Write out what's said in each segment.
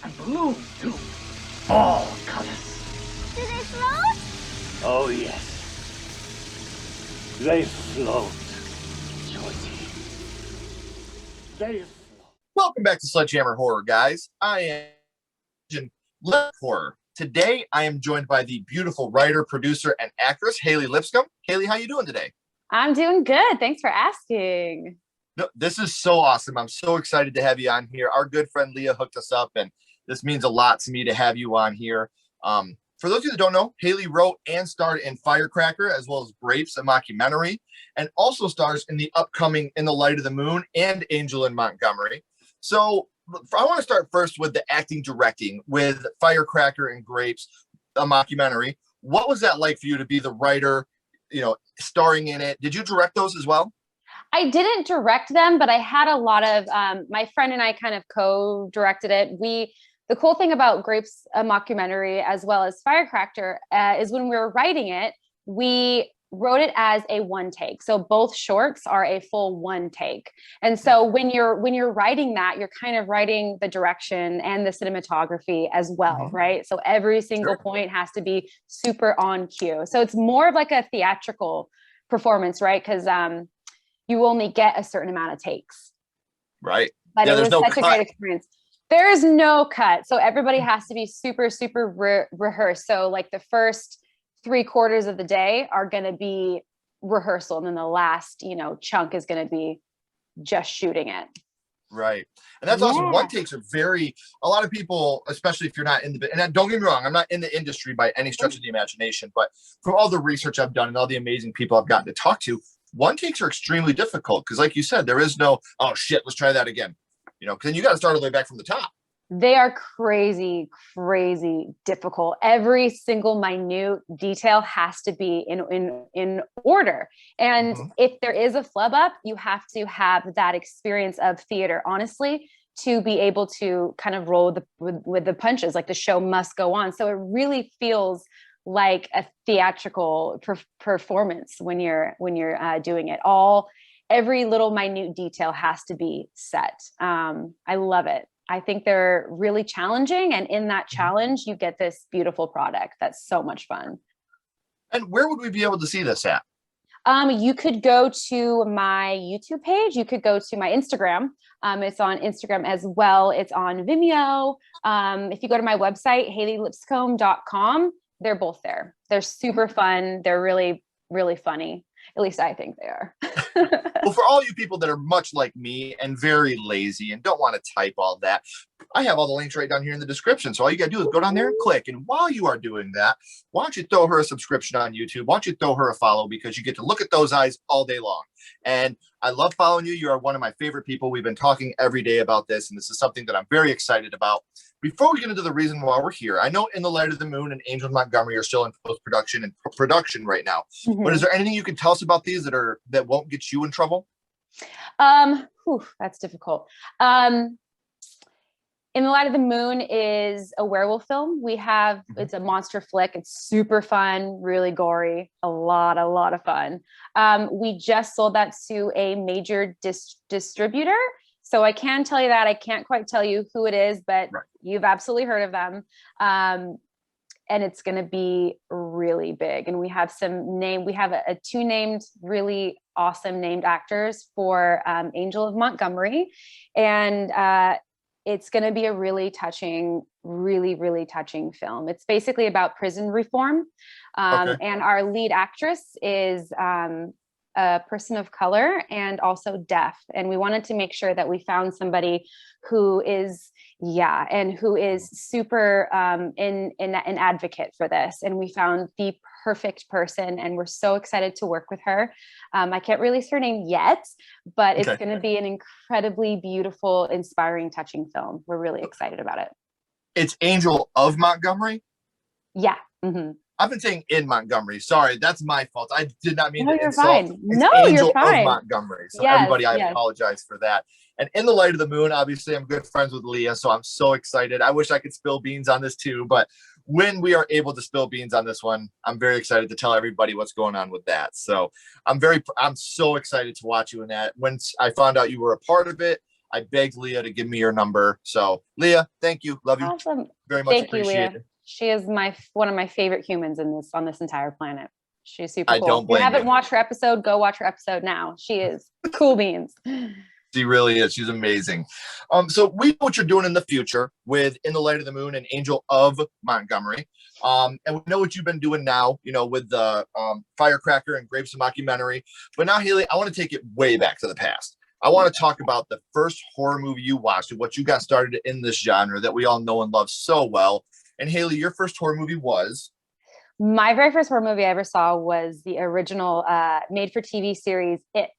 and blue, too. All colors. Do they float? Oh, yes. They float, Georgie. They float. Welcome back to SledgeHammer Horror, guys. I am Lip Horror. Today, I am joined by the beautiful writer, producer, and actress, Hailee Lipscomb. Hailee, how you doing today? I'm doing good. Thanks for asking. No, this is so awesome. I'm so excited to have you on here. Our good friend Leah hooked us up, and this means a lot to me to have you on here. For those of you that don't know, Hailee wrote and starred in Firecracker, as well as Grapes, a mockumentary, and also stars in the upcoming In the Light of the Moon and Angel in Montgomery. So I want to start first with the acting directing with Firecracker and Grapes, a mockumentary. What was that like for you to be the writer, starring in it? Did you direct those as well? I didn't direct them, but I had a lot of, my friend and I kind of co-directed it. The cool thing about Grapes, a mockumentary, as well as Firecracker, is when we were writing it, we wrote it as a one take. So both shorts are a full one take. And so when you're writing that, you're kind of writing the direction and the cinematography as well, right? So every single point has to be super on cue. So it's more of like a theatrical performance, right? Because you only get a certain amount of takes. Right. But it was such a great experience. There is no cut. So everybody has to be super, super rehearsed. So like the first 3/4 of the day are going to be rehearsal. And then the last, chunk is going to be just shooting it. Right. And that's awesome. One takes are a lot of people, especially if you're not in the, and don't get me wrong, I'm not in the industry by any stretch of the imagination, but from all the research I've done and all the amazing people I've gotten to talk to, one takes are extremely difficult. Cause like you said, there is no, oh shit, let's try that again. Because you got to start all the way back from the top. They are crazy, crazy difficult. Every single minute detail has to be in order. And if there is a flub up, you have to have that experience of theater, honestly, to be able to kind of roll with the punches. Like the show must go on. So it really feels like a theatrical performance when you're doing it. Every little minute detail has to be set. I love it. I think they're really challenging. And in that challenge, you get this beautiful product that's so much fun. And where would we be able to see this at? You could go to my YouTube page. You could go to my Instagram. It's on Instagram as well. It's on Vimeo. If you go to my website, HaileeLipscomb.com, they're both there. They're super fun. They're really, really funny. At least I think they are. Well, for all you people that are much like me and very lazy and don't want to type all that, I have all the links right down here in the description. So all you got to do is go down there and click. And while you are doing that, why don't you throw her a subscription on YouTube? Why don't you throw her a follow? Because you get to look at those eyes all day long. And I love following you. You are one of my favorite people. We've been talking every day about this. And this is something that I'm very excited about. Before we get into the reason why we're here, I know In the Light of the Moon and Angel in Montgomery are still in post-production and production right now. But is there anything you can tell us about these that won't get you in trouble? That's difficult. In the Light of the Moon is a werewolf film. It's a monster flick. It's super fun, really gory, a lot of fun. We just sold that to a major distributor. So I can tell you that. I can't quite tell you who it is, but you've absolutely heard of them. And it's going to be really big. And we have two named, really awesome named actors for Angel of Montgomery. And it's going to be a really touching, really, really touching film. It's basically about prison reform. And our lead actress is a person of color and also deaf. And we wanted to make sure that we found somebody who is super an advocate for this. And we found the perfect person, and we're so excited to work with her. I can't release her name yet, but it's going to be an incredibly beautiful, inspiring, touching film. We're really excited about it. It's Angel of Montgomery? Yeah. I've been saying in Montgomery. Sorry, that's my fault. I did not mean to insult. Fine. No, Angel you're fine. of Montgomery. So everybody, I apologize for that. And In the Light of the Moon, obviously, I'm good friends with Leah, so I'm so excited. I wish I could spill beans on this too, but when we are able to spill beans on this one, I'm very excited to tell everybody what's going on with that. So I'm so excited to watch you in that. When I found out you were a part of it, I begged Leah to give me your number. So Leah, thank you. Love you. Awesome. Very much Thank you, appreciate Leah. it. She is one of my favorite humans on this entire planet. She's super I cool. don't blame If you haven't you. watched her episode, go watch her episode now. She is cool beans. She really is. She's amazing. So we know what you're doing in the future with In the Light of the Moon and Angel of Montgomery. And we know what you've been doing now, with the Firecracker and Grapes of Mockumentary. But now, Hailee, I want to take it way back to the past. I want to talk about the first horror movie you watched and what you got started in this genre that we all know and love so well. And Hailee, your first horror movie was? My very first horror movie I ever saw was the original made-for-TV series It.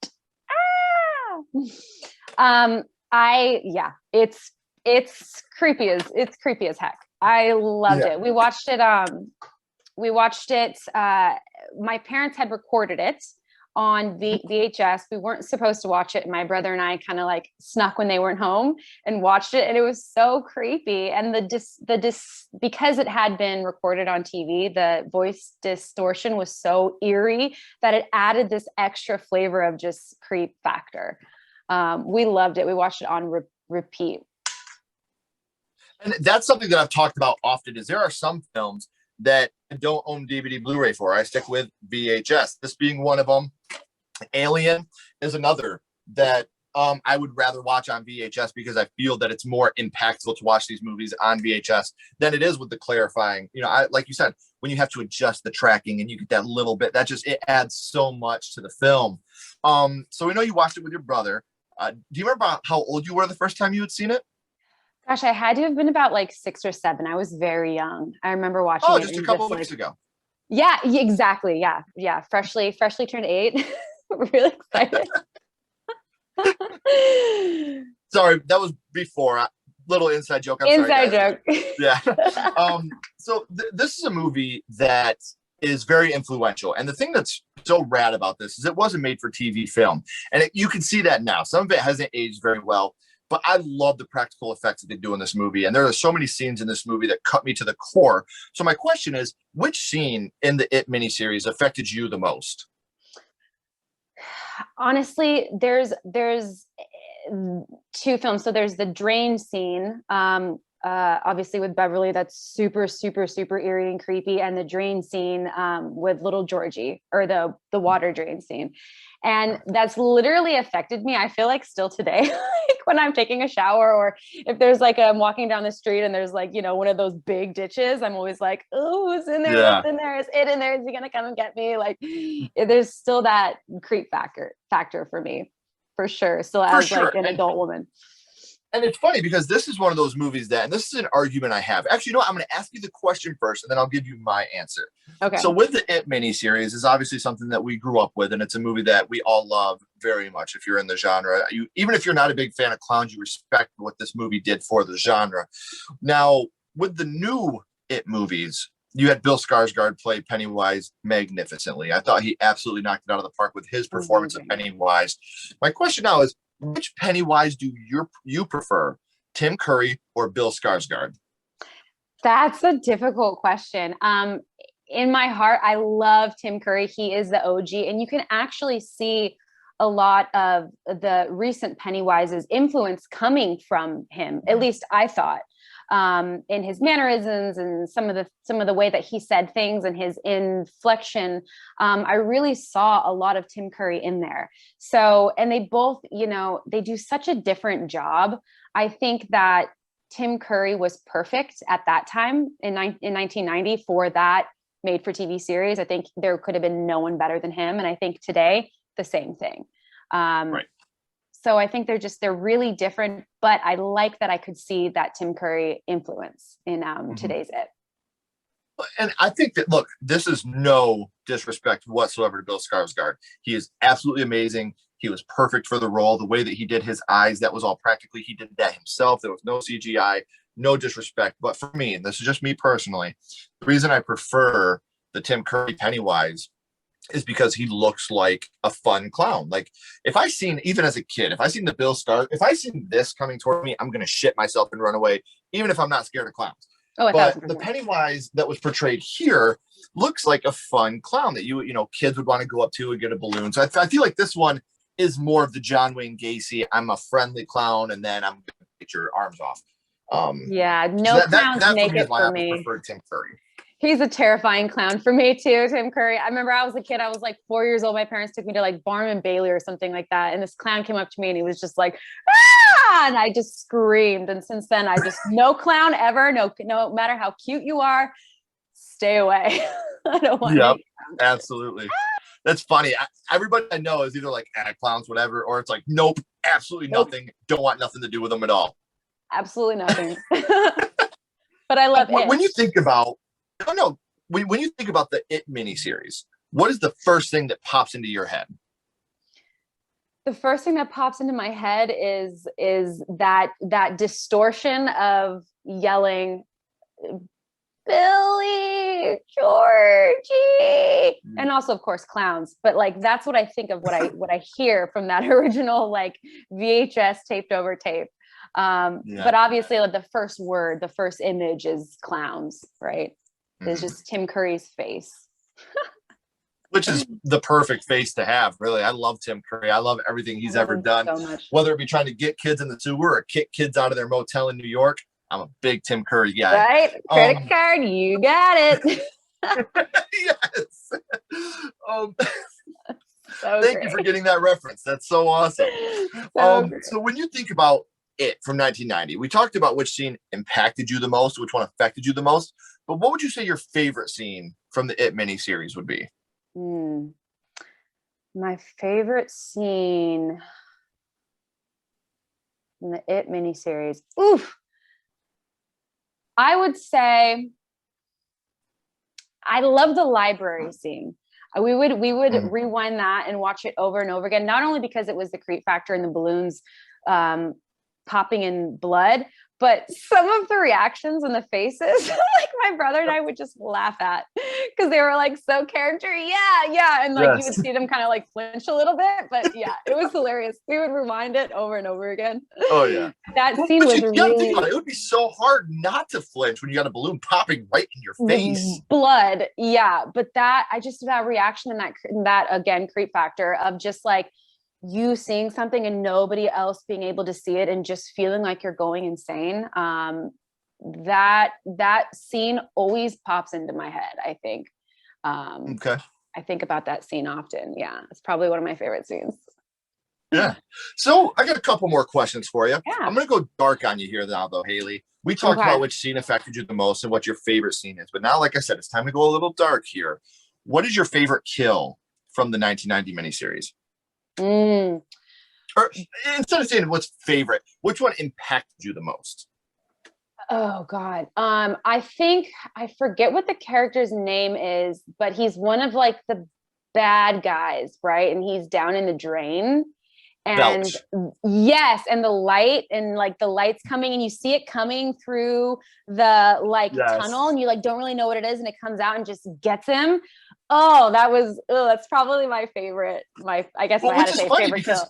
It's creepy as heck. I loved it. We watched it. My parents had recorded it on VHS. We weren't supposed to watch it. My brother and I kind of like snuck when they weren't home and watched it, and it was so creepy. And because it had been recorded on TV, the voice distortion was so eerie that it added this extra flavor of just creep factor. We loved it. We watched it on repeat. And that's something that I've talked about often is there are some films that I don't own DVD Blu-ray for. I stick with VHS. This being one of them. Alien is another that I would rather watch on VHS because I feel that it's more impactful to watch these movies on VHS than it is with the clarifying. Like you said, when you have to adjust the tracking and you get that little bit, it adds so much to the film. So we know you watched it with your brother. Do you remember how old you were the first time you had seen it? Gosh, I had to have been about like 6 or 7. I was very young. I remember watching it. Just a couple of weeks ago. Yeah, exactly. Yeah. Freshly turned 8. Really excited. Sorry, that was before. Little inside joke. I'm inside sorry, joke. Yeah. So this is a movie that is very influential. And the thing that's so rad about this is it was a made-for-TV film. And you can see that now. Some of it hasn't aged very well. But I love the practical effects that they do in this movie. And there are so many scenes in this movie that cut me to the core. So my question is, which scene in the It miniseries affected you the most? Honestly, there's 2 films. So there's the drain scene, obviously with Beverly, that's super, super, super eerie and creepy. And the drain scene with little Georgie, or the water drain scene. And that's literally affected me. I feel like still today, like when I'm taking a shower, or if there's like, I'm walking down the street and there's like, one of those big ditches, I'm always like, oh, who's in there? Yeah. What's in there? Is it in there? Is he going to come and get me? Like there's still that creep factor for me, for sure. Still as like an adult woman. And it's funny because this is one of those movies and this is an argument I have. Actually, I'm going to ask you the question first, and then I'll give you my answer. Okay. So with the It miniseries is obviously something that we grew up with, and it's a movie that we all love very much. If you're in the genre, even if you're not a big fan of clowns, you respect what this movie did for the genre. Now, with the new It movies, you had Bill Skarsgård play Pennywise magnificently. I thought he absolutely knocked it out of the park with his performance of Pennywise. My question now is, which Pennywise do you prefer, Tim Curry or Bill Skarsgård? That's a difficult question. In my heart, I love Tim Curry. He is the OG, and you can actually see a lot of the recent Pennywise's influence coming from him. At least I thought, in his mannerisms and some of the way that he said things and his inflection. I really saw a lot of Tim Curry in there. So, and they both, they do such a different job. I think that Tim Curry was perfect at that time in 1990 for that made-for-TV series. I think there could have been no one better than him. And I think today, the same thing. Right. So I think they're really different, but I like that I could see that Tim Curry influence in today's It. And I think that, look, this is no disrespect whatsoever to Bill Skarsgård. He is absolutely amazing. He was perfect for the role. The way that he did his eyes, that was all practically, he did that himself. There was no CGI, no disrespect. But for me, and this is just me personally, the reason I prefer the Tim Curry Pennywise is because he looks like a fun clown. Like even as a kid, if I seen this coming toward me, I'm going to shit myself and run away, even if I'm not scared of clowns. Oh, but the Pennywise that was portrayed here looks like a fun clown that kids would want to go up to and get a balloon. So I feel like this one is more of the John Wayne Gacy. I'm a friendly clown, and then I'm going to get your arms off. Yeah, So no clowns that make for me is it why for I me. prefer Tim Curry. He's a terrifying clown for me too, Tim Curry. I remember I was a kid. I was like 4 years old. My parents took me to like Barnum and Bailey or something like that, and this clown came up to me and he was just like, "Ah!" And I just screamed. And since then, I just no clown ever. No matter how cute you are, stay away. I don't want. Yep, absolutely. That's funny. Everybody I know is either like clowns, whatever, or it's like, nope, absolutely nothing. Don't want nothing to do with them at all. Absolutely nothing. But I love it. When you think about, I don't know, when you think about the It miniseries, what is the first thing that pops into your head? The first thing that pops into my head is that distortion of yelling, Billy, Georgie, and also of course clowns. But like that's what I think of what I hear from that original like VHS taped over tape. But obviously like the first word, the first image is clowns, right? It's just Tim Curry's face. Which is the perfect face to have, really. I love Tim Curry. I love everything he's ever done. So much. Whether it be trying to get kids in the sewer or kick kids out of their motel in New York, I'm a big Tim Curry guy. Right? Credit card, you got it. Yes. Thank you for getting that reference. That's so awesome. So when you think about It from 1990, we talked about which scene impacted you the most, which one affected you the most. But what would you say your favorite scene from the It miniseries would be? My favorite scene in the It miniseries. Oof. I would say I love the library scene. We would rewind that and watch it over and over again, not only because it was the creep factor and the balloons popping in blood, but some of the reactions and the faces, like my brother and I would just laugh at because they were like so character, yeah, and like you would see them kind of like flinch a little bit, but yeah, it was hilarious. We would rewind it over and over again. Oh yeah, that scene was really. It would be so hard not to flinch when you got a balloon popping right in your face. Blood, yeah, but that reaction and that again creep factor of just like you seeing something and nobody else being able to see it and just feeling like you're going insane. That scene always pops into my head, I think. Okay. I think about that scene often. Yeah. It's probably one of my favorite scenes. Yeah. So I got a couple more questions for you. Yeah. I'm going to go dark on you here now though, Hailee. We talked about which scene affected you the most and what your favorite scene is. But now, like I said, it's time to go a little dark here. What is your favorite kill from the 1990 miniseries? Or instead of saying what's favorite, which one impacted you the most? Oh God. I think I forget what the character's name is, but he's one of like the bad guys, right? And he's down in the drain. And Belch. Yes, and the light and like the light's coming and you see it coming through the like tunnel and you like don't really know what it is and it comes out and just gets him. Oh, that's probably my favorite. I guess if I had to say favorite kill.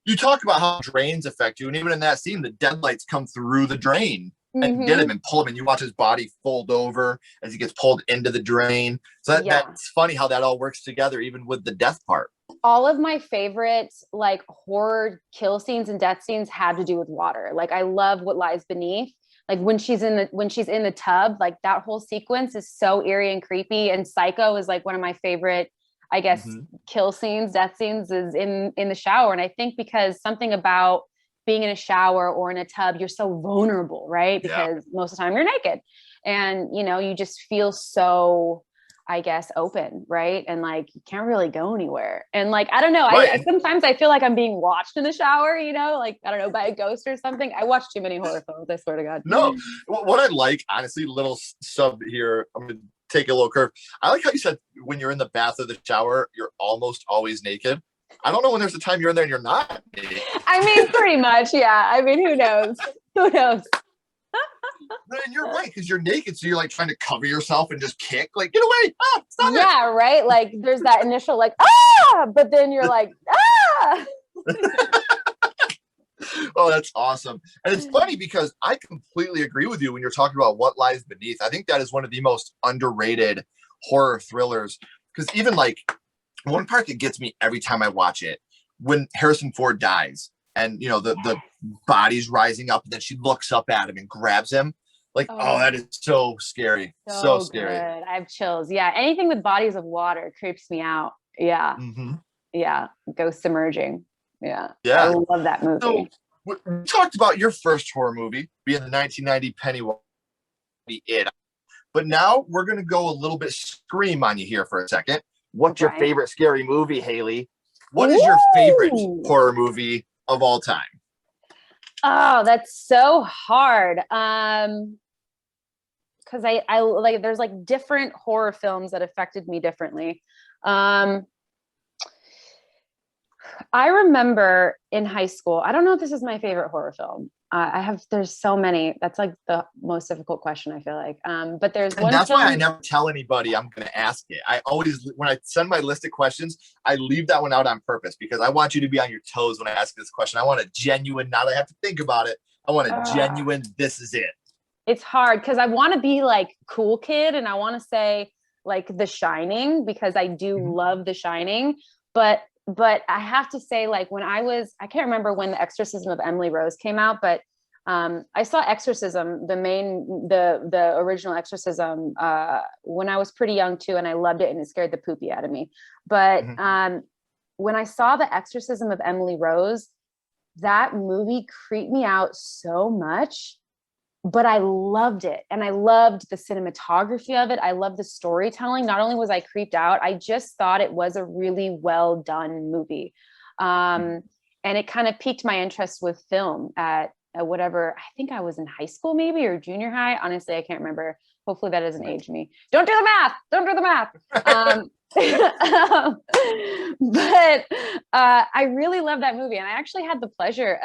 You talk about how drains affect you, and even in that scene, the deadlights come through the drain and get him and pull him, and you watch his body fold over as he gets pulled into the drain. So that's funny how that all works together, even with the death part. All of my favorite like horror kill scenes and death scenes had to do with water. Like I love What Lies Beneath. Like when she's in the tub, like that whole sequence is so eerie and creepy. And Psycho is like one of my favorite, I guess, kill scenes, death scenes is in the shower. And I think because something about being in a shower or in a tub, you're so vulnerable, right? Because most of the time you're naked and, you just feel so, I guess, open, right? And like, you can't really go anywhere. And like, I don't know, sometimes I feel like I'm being watched in the shower, like, I don't know, by a ghost or something. I watch too many horror films, I swear to God. No, what I like, honestly, little sub here, I'm going to take a little curve. I like how you said when you're in the bath or the shower, you're almost always naked. I don't know when there's a time you're in there and you're not naked. I mean, pretty much, yeah. I mean, who knows? Who knows? And you're right, because you're naked, so you're like trying to cover yourself and just kick, like, get away, stop it. Yeah, right? Like there's that initial like, but then you're like, Oh, that's awesome. And it's funny because I completely agree with you when you're talking about What Lies Beneath. I think that is one of the most underrated horror thrillers, because even like one part that gets me every time I watch it, when Harrison Ford dies and, you know, the body's rising up and then she looks up at him and grabs him. Like, oh, that is so scary. So scary. Good. I have chills. Yeah. Anything with bodies of water creeps me out. Yeah. Mm-hmm. Yeah. Go submerging. Yeah. Yeah. I love that movie. So we talked about your first horror movie being the 1990 Pennywise It. But now we're going to go a little bit scream on you here for a second. What's your favorite scary movie, Hailee? What is your favorite horror movie of all time? Oh, that's so hard. Because I like, there's like different horror films that affected me differently. I remember in high school, I don't know if this is my favorite horror film. There's so many. That's like the most difficult question, I feel like. But there's one. And that's why I never tell anybody I'm going to ask it. I always, when I send my list of questions, I leave that one out on purpose because I want you to be on your toes when I ask this question. I want a genuine, not I have to think about it. I want a genuine, this is it. It's hard because I want to be like cool kid and I want to say like The Shining because I do love The Shining, but I have to say, like, when I can't remember when The Exorcism of Emily Rose came out, but I saw Exorcism, the original Exorcism, when I was pretty young too, and I loved it and it scared the poopy out of me. But when I saw The Exorcism of Emily Rose, that movie creeped me out so much. But I loved it. And I loved the cinematography of it. I loved the storytelling. Not only was I creeped out, I just thought it was a really well done movie. And it kind of piqued my interest with film at whatever, I think I was in high school maybe, or junior high. Honestly, I can't remember. Hopefully that doesn't age me. Don't do the math. Don't do the math. But I really love that movie. And I actually had the pleasure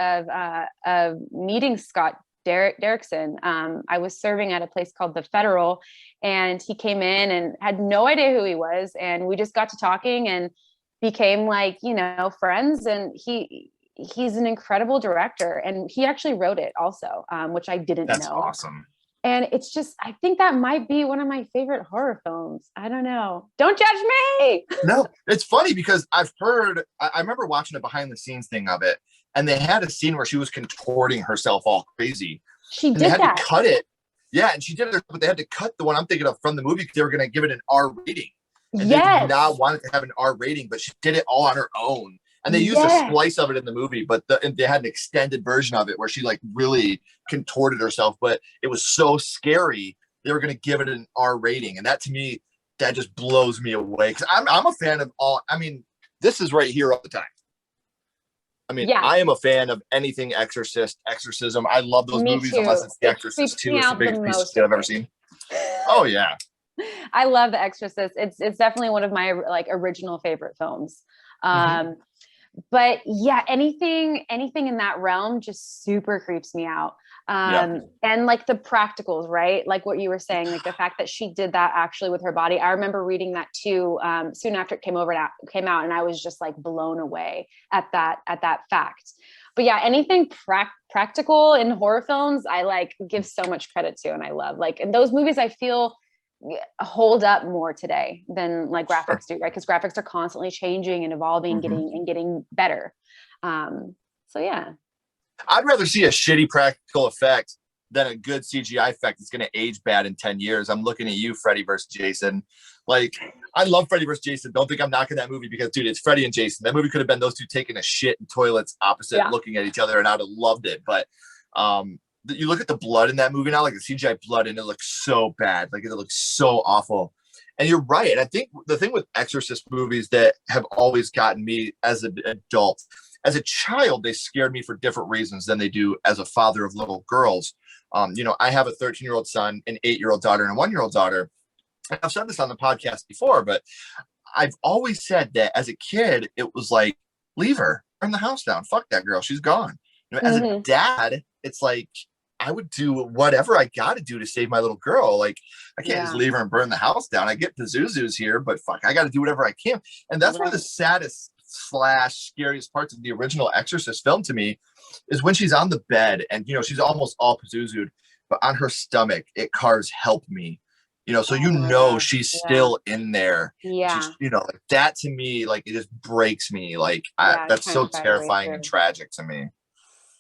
of meeting Scott Derrickson. I was serving at a place called the Federal, and he came in and had no idea who he was, and we just got to talking and became like, you know, friends. And he's an incredible director, and he actually wrote it also, which I didn't know. That's awesome. And it's just, I think that might be one of my favorite horror films. I don't know. Don't judge me. No, it's funny because I remember watching a behind the scenes thing of it. And they had a scene where she was contorting herself all crazy. She did they had that. to cut it. Yeah, and she did it, but they had to cut the one I'm thinking of from the movie because they were going to give it an R rating. And they did not want it to have an R rating, but she did it all on her own. And they used a splice of it in the movie, but they had an extended version of it where she like really contorted herself. But it was so scary, they were going to give it an R rating. And that to me, that just blows me away. Because I'm a fan of all, I mean, this is right here all the time. I mean, I am a fan of anything exorcism. I love those movies, unless it's The Exorcist 2. It's the biggest piece of shit I've ever seen. Oh, yeah. I love The Exorcist. It's definitely one of my like original favorite films. But yeah, anything in that realm just super creeps me out. And like the practicals, right? Like what you were saying, like the fact that she did that actually with her body. I remember reading that too, soon after it came out, and I was just like blown away at that fact. But yeah, anything practical in horror films, I like give so much credit to, and I love, like, and those movies I feel hold up more today than like graphics do, right? Because graphics are constantly changing and evolving, getting better. So yeah. I'd rather see a shitty practical effect than a good CGI effect that's going to age bad in 10 years. I'm looking at you, Freddy versus Jason. Like, I love Freddy versus Jason. Don't think I'm knocking that movie because, dude, it's Freddy and Jason. That movie could have been those two taking a shit in toilets opposite, looking at each other, and I'd have loved it. But you look at the blood in that movie now, like the CGI blood, and it looks so bad. Like, it looks so awful. And you're right. And I think the thing with Exorcist movies that have always gotten me as an adult, as a child, they scared me for different reasons than they do as a father of little girls. You know, I have a 13-year-old son, an 8-year-old daughter, and a 1-year-old daughter. And I've said this on the podcast before, but I've always said that as a kid, it was like, leave her, burn the house down. Fuck that girl. She's gone. You know, as a dad, it's like, I would do whatever I got to do to save my little girl. Like, I can't just leave her and burn the house down. I get Pazuzu's here, but fuck, I got to do whatever I can. And that's one of the saddest / scariest parts of the original Exorcist film to me is when she's on the bed and, you know, she's almost all Pazuzu'd, but on her stomach, it carves "help me" So Oh my gosh. she's Yeah. still in there. Yeah. She's, like that to me, like it just breaks me. Like Yeah. that's Trying so to fight her way terrifying and through. tragic to me.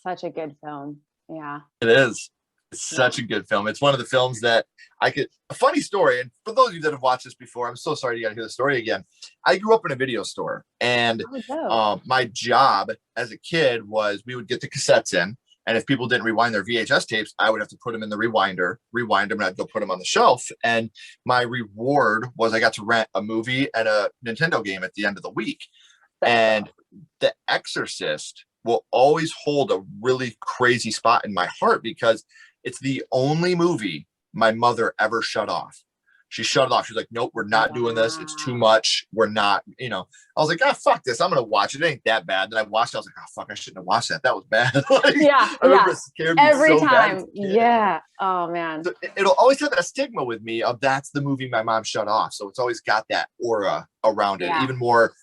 Such a good film. Yeah. It is. It's Yeah. such a good film. It's one of the films that a funny story. And for those of you that have watched this before, I'm so sorry you got to hear the story again. I grew up in a video store, and Oh, dope. my job as a kid was we would get the cassettes in. And if people didn't rewind their VHS tapes, I would have to put them in the rewind them, and I'd go put them on the shelf. And my reward was I got to rent a movie and a Nintendo game at the end of the week. And The Exorcist will always hold a really crazy spot in my heart because it's the only movie my mother ever shut off. She shut it off. She's like, nope, we're not doing this. It's too much. We're not, I was like, fuck this. I'm going to watch it. It ain't that bad. Then I watched it. I was like, oh, fuck, I shouldn't have watched that. That was bad. Yeah. I remember it scared me Every so bad time. as a kid. Yeah. Oh, man. So it'll always have that stigma with me of that's the movie my mom shut off. So it's always got that aura around it, even more,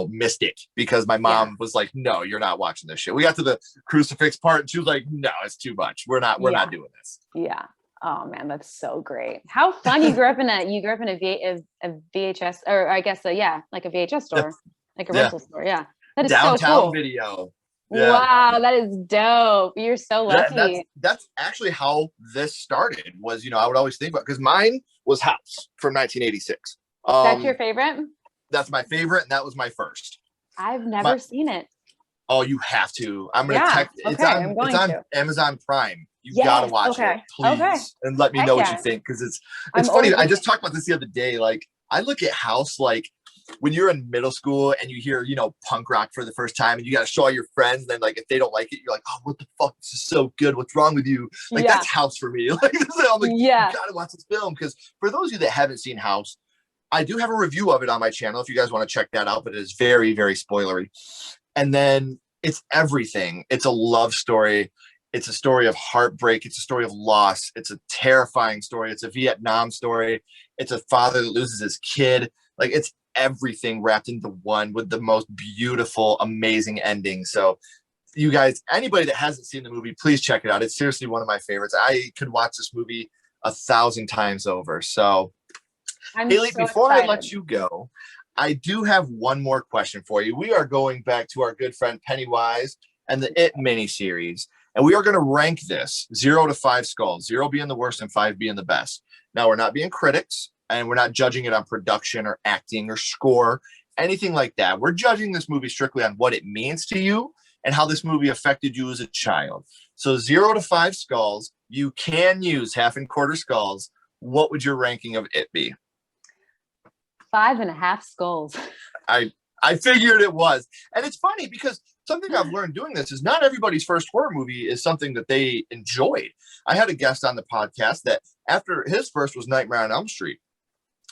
mystic, because my mom was like, no, you're not watching this shit. We got to the crucifix part and she was like, no, it's too much. We're not doing this. Yeah. Oh man, that's so great. How fun. You grew up in a VHS, or I guess like a VHS store, like a rental store. Yeah. That is Downtown so cool. Video. Yeah. Wow, that is dope. You're so lucky. That's actually how this started was, I would always think about, because mine was House from 1986. That's your favorite? That's my favorite, and that was my first. I've never seen it. Oh, you have to. I'm gonna text. It's on Amazon Prime. You gotta watch it, please, and let me know what you think, because it's funny. I just talked about this the other day. Like, I look at House like when you're in middle school and you hear punk rock for the first time, and you got to show all your friends. And then like if they don't like it, you're like, oh, what the fuck? This is so good. What's wrong with you? Like that's House for me. Like I'm like, you gotta watch this film, because for those of you that haven't seen House, I do have a review of it on my channel if you guys want to check that out, but it is very, very spoilery. And then it's everything. It's a love story. It's a story of heartbreak. It's a story of loss. It's a terrifying story. It's a Vietnam story. It's a father that loses his kid. Like, it's everything wrapped into one with the most beautiful, amazing ending. So you guys, anybody that hasn't seen the movie, please check it out. It's seriously one of my favorites. I could watch this movie 1,000 times over. So Hailee, before I let you go, I do have one more question for you. We are going back to our good friend Pennywise and the It miniseries, and we are going to rank this 0 to 5 skulls, 0 being the worst and 5 being the best. Now, we're not being critics, and we're not judging it on production or acting or score, anything like that. We're judging this movie strictly on what it means to you and how this movie affected you as a child. So 0 to 5 skulls, you can use half and quarter skulls. What would your ranking of It be? 5.5 skulls. I figured it was. And it's funny because something I've learned doing this is not everybody's first horror movie is something that they enjoyed. I had a guest on the podcast that after his first was Nightmare on Elm Street.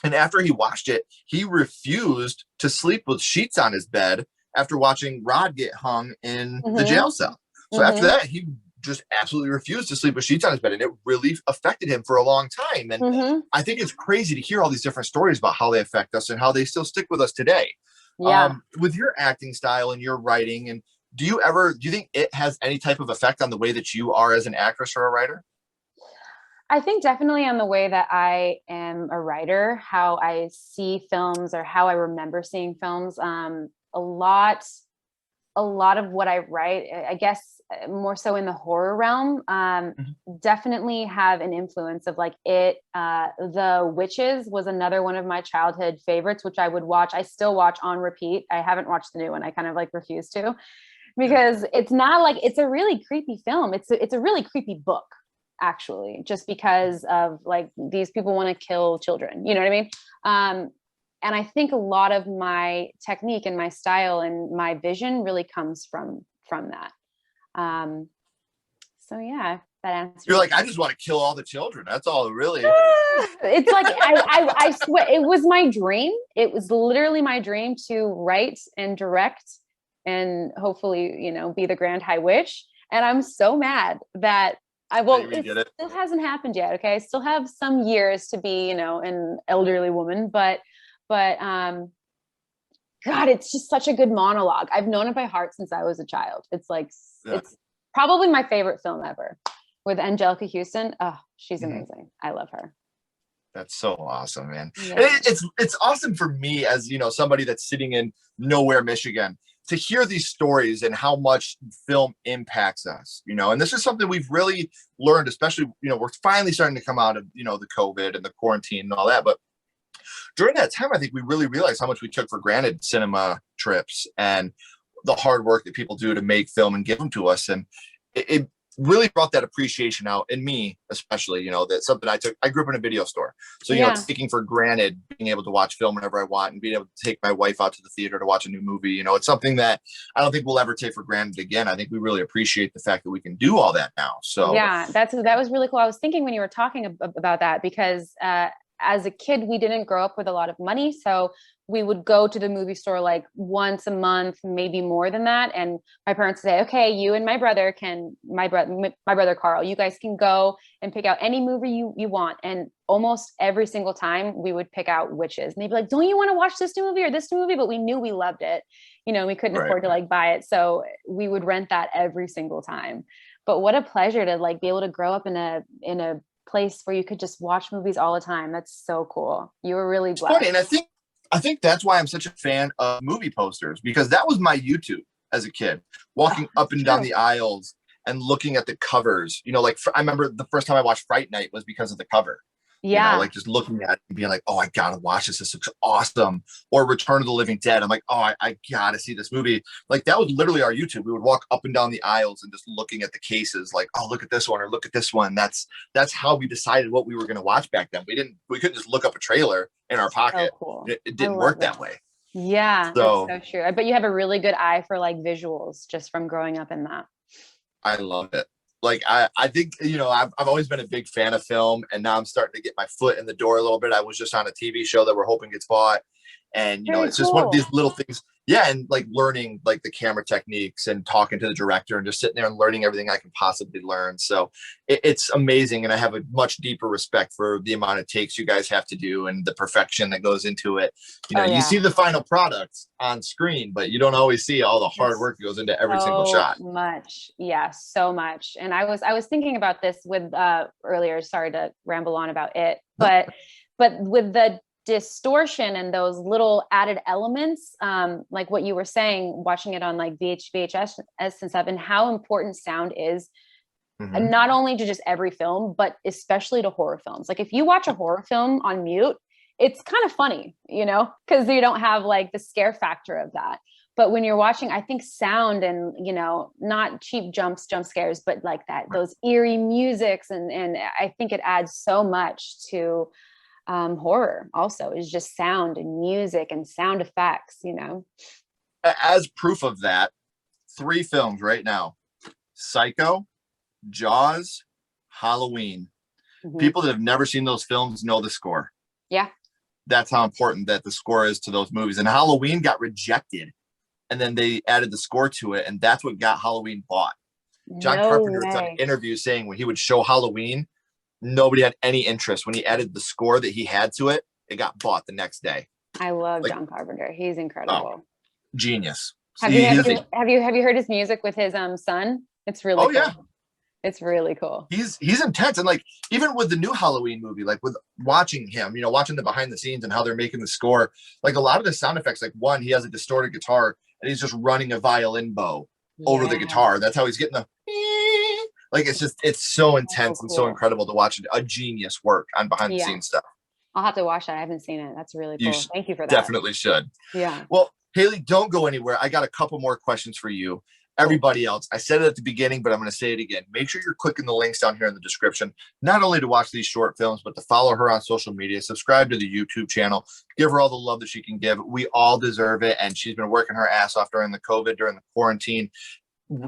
And after he watched it, he refused to sleep with sheets on his bed after watching Rod get hung in the jail cell. So after that, he just absolutely refused to sleep with sheets on his bed, and it really affected him for a long time. And I think it's crazy to hear all these different stories about how they affect us and how they still stick with us today. With your acting style and your writing, and do you think it has any type of effect on the way that you are as an actress or a writer? I think definitely on the way that I am a writer, how I see films or how I remember seeing films. A lot of what I write, I guess more so in the horror realm, definitely have an influence of like it. The Witches was another one of my childhood favorites, which I would watch. I still watch on repeat. I haven't watched the new one. I kind of like refuse to, because it's not like, it's a really creepy film. It's a really creepy book, actually, just because of like these people want to kill children. You know what I mean? And I think a lot of my technique and my style and my vision really comes from that. So yeah, that answers. You're like, I just want to kill all the children. That's all really. It's like, I swear it was my dream. It was literally my dream to write and direct and hopefully, be the Grand High Witch. And I'm so mad that it still hasn't happened yet. Okay. I still have some years to be, an elderly woman, but God, it's just such a good monologue. I've known it by heart since I was a child. It's like, it's probably my favorite film ever, with Angelica Houston. Oh, she's amazing. I love her. That's so awesome, man. Yeah. And it's awesome for me as, you know, somebody that's sitting in nowhere, Michigan, to hear these stories and how much film impacts us, you know. And this is something we've really learned, especially, you know, we're finally starting to come out of, you know, the COVID and the quarantine and all that. But during that time, I think we really realized how much we took for granted cinema trips and the hard work that people do to make film and give them to us. And it really brought that appreciation out in me, especially, you know, that's something I grew up in a video store. So, you know, taking for granted being able to watch film whenever I want and being able to take my wife out to the theater to watch a new movie, you know, it's something that I don't think we'll ever take for granted again. I think we really appreciate the fact that we can do all that now. So yeah, that was really cool. I was thinking when you were talking about that, because as a kid, we didn't grow up with a lot of money. So we would go to the movie store like once a month, maybe more than that. And my parents would say, okay, you and my brother Carl, you guys can go and pick out any movie you want. And almost every single time we would pick out Witches. And they'd be like, don't you want to watch this new movie or this new movie? But we knew we loved it. You know, we couldn't afford to like buy it. So we would rent that every single time. But what a pleasure to like be able to grow up in a place where you could just watch movies all the time. That's so cool. You were really blessed. Funny, and I think that's why I'm such a fan of movie posters, because that was my YouTube as a kid, walking up and down the aisles and looking at the covers. You know, like I remember the first time I watched Fright Night was because of the cover. Yeah. You know, like just looking at it and being like, oh, I gotta watch this. This looks awesome. Or Return of the Living Dead. I'm like, oh, I gotta see this movie. Like that was literally our YouTube. We would walk up and down the aisles and just looking at the cases, like, oh, look at this one or look at this one. That's how we decided what we were gonna watch back then. We couldn't just look up a trailer in our pocket. So cool. It didn't work that way. Yeah, so, that's so true. I bet you have a really good eye for like visuals just from growing up in that. I love it. Like, I think, you know, I've always been a big fan of film, and now I'm starting to get my foot in the door a little bit. I was just on a TV show that we're hoping gets bought. And, you know, it's just one of these little things. Yeah. And like learning like the camera techniques and talking to the director and just sitting there and learning everything I can possibly learn. So it's amazing. And I have a much deeper respect for the amount of takes you guys have to do and the perfection that goes into it. You know, you see the final product on screen, but you don't always see all the hard work that goes into every single shot. Much. Yeah, so much. And I was thinking about this with earlier, sorry to ramble on about it, but with the distortion and those little added elements, like what you were saying, watching it on like VHS and stuff, and how important sound is, and not only to just every film, but especially to horror films. Like if you watch a horror film on mute, it's kind of funny, you know, because you don't have like the scare factor of that. But when you're watching, I think sound and, you know, not cheap jump scares, but like that, those eerie musics, and I think it adds so much to horror also, is just sound and music and sound effects, you know. As proof of that, 3 films right now: Psycho, Jaws, Halloween. People that have never seen those films know the score. Yeah. That's how important that the score is to those movies. And Halloween got rejected, and then they added the score to it, and that's what got Halloween bought. John Carpenter did an interview saying when he would show Halloween, nobody had any interest. When he added the score that he had to it, it got bought the next day. I love John Carpenter. He's incredible. Oh, genius. Have you heard his music with his son? It's really cool. Yeah. It's really cool. He's intense. And like, even with the new Halloween movie, like with watching him, you know, watching the behind the scenes and how they're making the score, like a lot of the sound effects, like one, he has a distorted guitar and he's just running a violin bow over the guitar. That's how he's getting the, like, it's so intense and so incredible to watch a genius work on behind the scenes stuff. I'll have to watch that. I haven't seen it. That's really cool. Thank you for that. Definitely should. Yeah. Well, Hailee, don't go anywhere. I got a couple more questions for you. Everybody else, I said it at the beginning, but I'm going to say it again. Make sure you're clicking the links down here in the description, not only to watch these short films, but to follow her on social media, subscribe to the YouTube channel, give her all the love that she can give. We all deserve it. And she's been working her ass off during the COVID, during the quarantine.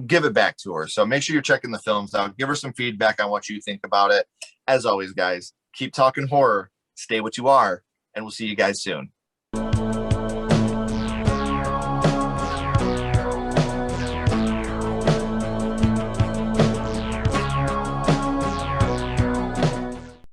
Give it back to her. So make sure you're checking the films out. Give her some feedback on what you think about it. As always, guys, keep talking horror, stay what you are, and we'll see you guys soon.